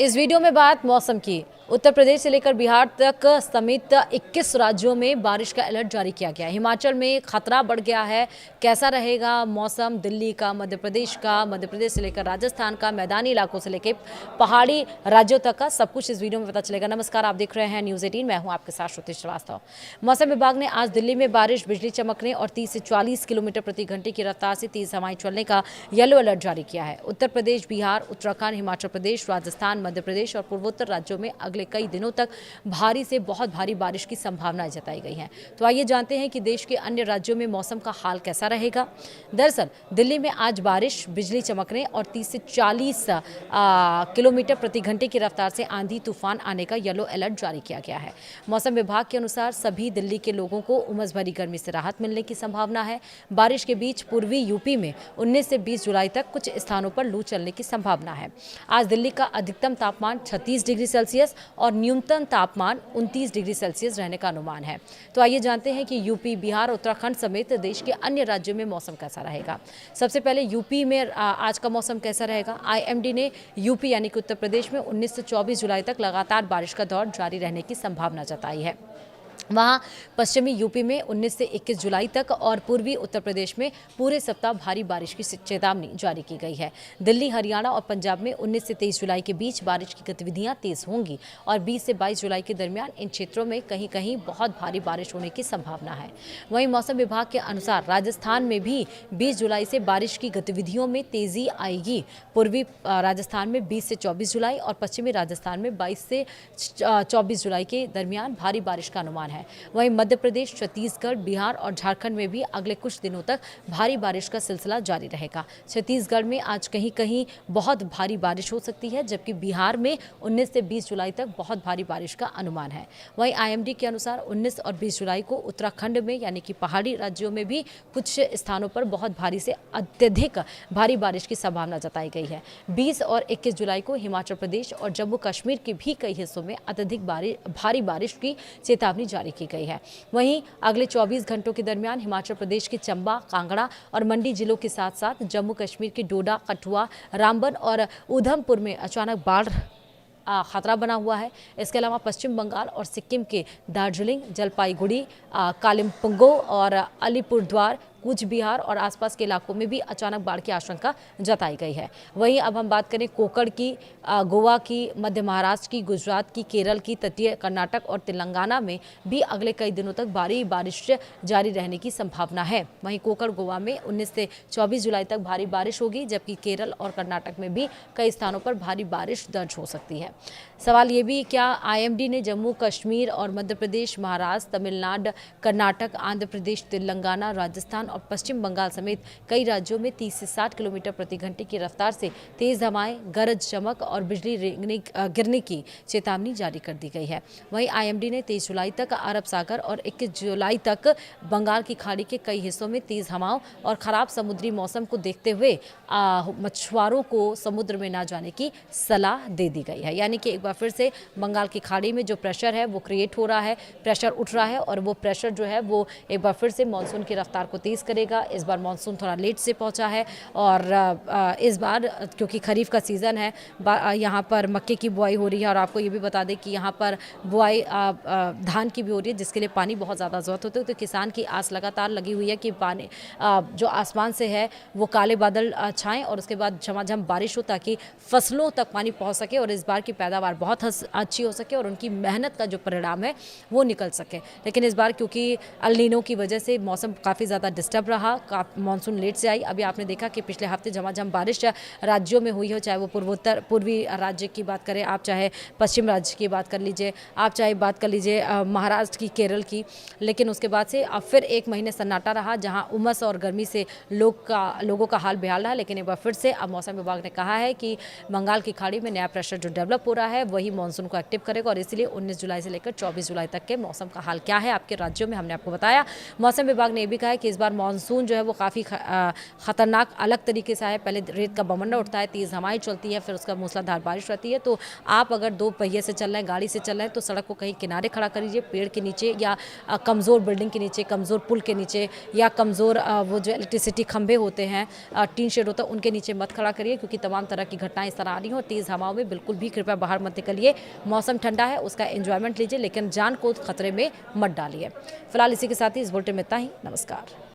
इस वीडियो में बात मौसम की। उत्तर प्रदेश से लेकर बिहार तक समेत 21 राज्यों में बारिश का अलर्ट जारी किया गया है। हिमाचल में खतरा बढ़ गया है। कैसा रहेगा मौसम दिल्ली का, मध्य प्रदेश से लेकर राजस्थान का, मैदानी इलाकों से लेकर पहाड़ी राज्यों तक का सब कुछ इस वीडियो में पता चलेगा। नमस्कार, आप देख रहे हैं न्यूज़ 18। मैं हूं आपके साथ श्रुति श्रीवास्तव। मौसम विभाग ने आज दिल्ली में बारिश, बिजली चमकने और 30 से 40 किलोमीटर प्रति घंटे की रफ्तार से तेज हवाएं चलने का येलो अलर्ट जारी किया है। उत्तर प्रदेश, बिहार, उत्तराखंड, हिमाचल प्रदेश, राजस्थान, मध्य प्रदेश और पूर्वोत्तर राज्यों में अगले कई दिनों तक भारी से बहुत भारी बारिश की संभावनाएं जताई गई हैं। तो आइए जानते हैं कि देश के अन्य राज्यों में मौसम का हाल कैसा रहेगा। दरअसल दिल्ली में आज बारिश, बिजली चमकने और 30 से 40 किलोमीटर प्रति घंटे की रफ्तार से आंधी तूफान आने का येलो अलर्ट जारी किया गया है। मौसम विभाग के अनुसार सभी दिल्ली के लोगों को उमस भरी गर्मी से राहत मिलने की संभावना है। बारिश के बीच पूर्वी यूपी में 19 से 20 जुलाई तक कुछ स्थानों पर लू चलने की संभावना है। आज दिल्ली का अधिकतम तापमान 36 डिग्री सेल्सियस और न्यूनतम तापमान 29 डिग्री सेल्सियस रहने का अनुमान है। तो आइए जानते हैं कि यूपी, बिहार, उत्तराखंड समेत देश के अन्य राज्यों में मौसम कैसा रहेगा। सबसे पहले यूपी में आज का मौसम कैसा रहेगा। आईएमडी ने यूपी यानी कि उत्तर प्रदेश में 19 से 24 जुलाई तक लगातार बारिश का दौर जारी रहने की संभावना जताई है। वहाँ पश्चिमी यूपी में 19 से 21 जुलाई तक और पूर्वी उत्तर प्रदेश में पूरे सप्ताह भारी बारिश की चेतावनी जारी की गई है। दिल्ली, हरियाणा और पंजाब में 19 से 23 जुलाई के बीच बारिश की गतिविधियां तेज होंगी और 20 से 22 जुलाई के दरमियान इन क्षेत्रों में कहीं कहीं बहुत भारी बारिश होने की संभावना है। वहीं मौसम विभाग के अनुसार राजस्थान में भी 20 जुलाई से बारिश की गतिविधियों में तेजी आएगी। पूर्वी राजस्थान में 20 से 24 जुलाई और पश्चिमी राजस्थान में 22 से 24 जुलाई के दरमियान भारी बारिश का अनुमान है। वहीं मध्य प्रदेश, छत्तीसगढ़, बिहार और झारखंड में भी अगले कुछ दिनों तक भारी बारिश का सिलसिला जारी रहेगा। छत्तीसगढ़ में आज कहीं कहीं बहुत भारी बारिश हो सकती है, जबकि बिहार में 19 से 20 जुलाई तक बहुत भारी बारिश का अनुमान है। वहीं आईएमडी के अनुसार 19 और 20 जुलाई को उत्तराखंड में यानी कि पहाड़ी राज्यों में भी कुछ स्थानों पर बहुत भारी से अत्यधिक भारी बारिश की संभावना जताई गई है। 20 और 21 जुलाई को हिमाचल प्रदेश और जम्मू कश्मीर के भी कई हिस्सों में अत्यधिक भारी बारिश की चेतावनी जारी की गई है। वहीं अगले 24 घंटों के दरमियान हिमाचल प्रदेश के चंबा, कांगड़ा और मंडी जिलों के साथ साथ जम्मू कश्मीर के डोडा, कठुआ, रामबन और उधमपुर में अचानक बाढ़ खतरा बना हुआ है। इसके अलावा पश्चिम बंगाल और सिक्किम के दार्जिलिंग, जलपाईगुड़ी, कालिम्पोंग और अलीपुरद्वार, कूच बिहार और आसपास के इलाकों में भी अचानक बाढ़ की आशंका जताई गई है। वहीं अब हम बात करें कोकण की, गोवा की, मध्य महाराष्ट्र की, गुजरात की, केरल की, तटीय कर्नाटक और तेलंगाना में भी अगले कई दिनों तक भारी बारिश जारी रहने की संभावना है। वहीं कोकण, गोवा में 19 से 24 जुलाई तक भारी बारिश होगी, जबकि केरल और कर्नाटक में भी कई स्थानों पर भारी बारिश दर्ज हो सकती है। सवाल ये भी, क्या आईएमडी ने जम्मू कश्मीर और मध्य प्रदेश, महाराष्ट्र, तमिलनाडु, कर्नाटक, आंध्र प्रदेश, तेलंगाना, राजस्थान और पश्चिम बंगाल समेत कई राज्यों में 30 से 60 किलोमीटर प्रति घंटे की रफ्तार से तेज हवाएं, गरज चमक और बिजली गिरने की चेतावनी जारी कर दी गई है। वहीं आईएमडी ने 23 जुलाई तक अरब सागर और 21 जुलाई तक बंगाल की खाड़ी के कई हिस्सों में तेज हवाओं और खराब समुद्री मौसम को देखते हुए मछुआरों को समुद्र में न जाने की सलाह दे दी गई है। यानी कि एक बार फिर से बंगाल की खाड़ी में जो प्रेशर है वो क्रिएट हो रहा है, प्रेशर उठ रहा है और वो प्रेशर जो है वो एक बार फिर से मानसून की रफ्तार को तेज करेगा। इस बार मानसून थोड़ा लेट से पहुंचा है और इस बार क्योंकि खरीफ का सीज़न है, यहाँ पर मक्के की बुआई हो रही है और आपको ये भी बता दें कि यहाँ पर बुआई धान की भी हो रही है, जिसके लिए पानी बहुत ज़्यादा ज़रूरत होती है। तो किसान की आस लगातार लगी हुई है कि पानी जो आसमान से है वो काले बादल छाएं और उसके बाद झमाझम बारिश हो, ताकि फसलों तक पानी पहुँच सके और इस बार की पैदावार बहुत अच्छी हो सके और उनकी मेहनत का जो परिणाम है वो निकल सके। लेकिन इस बार क्योंकि अल नीनो की वजह से मौसम काफ़ी ज़्यादा डिस्टर्ब रहा, मानसून लेट से आई। अभी आपने देखा कि पिछले हफ्ते झमाझम बारिश राज्यों में हुई हो, चाहे वो पूर्वी राज्य की बात करें आप, चाहे पश्चिम राज्य की बात कर लीजिए आप, चाहे बात कर लीजिए महाराष्ट्र की, केरल की। लेकिन उसके बाद से अब फिर एक महीने सन्नाटा रहा, जहां उमस और गर्मी से लोगों का हाल बेहाल रहा। लेकिन एक बार फिर से अब मौसम विभाग ने कहा है कि बंगाल की खाड़ी में नया प्रेशर जो डेवलप हो रहा है वही मानसून को एक्टिव करेगा और इसीलिए 19 जुलाई से लेकर 24 जुलाई तक के मौसम का हाल क्या है आपके राज्यों में हमने आपको बताया। मौसम विभाग ने यह भी कहा है कि इस बार मानसून जो है वो काफ़ी ख़तरनाक अलग तरीके से है। पहले रेत का बवंडर उठता है, तेज़ हवाएं चलती है, फिर उसका मूसलाधार बारिश रहती है। तो आप अगर 2 पहिए से चल रहे हैं, गाड़ी से चल रहे हैं, तो सड़क को कहीं किनारे खड़ा करिए, पेड़ के नीचे या कमज़ोर बिल्डिंग के नीचे, कमज़ोर पुल के नीचे या कमज़ोर वो जो इलेक्ट्रिसिटी खंभे होते हैं, टीन शेड होता है, उनके नीचे मत खड़ा करिए, क्योंकि तमाम तरह की घटनाएं इस तरह आ रही हैं। और तेज़ हवाओं में बिल्कुल भी कृपया बाहर मत निकलिए। मौसम ठंडा है, उसका एंजॉयमेंट लीजिए, लेकिन जान को खतरे में मत डालिए। फिलहाल इसी के साथ ही इस बुलेटिन में इतना ही। नमस्कार।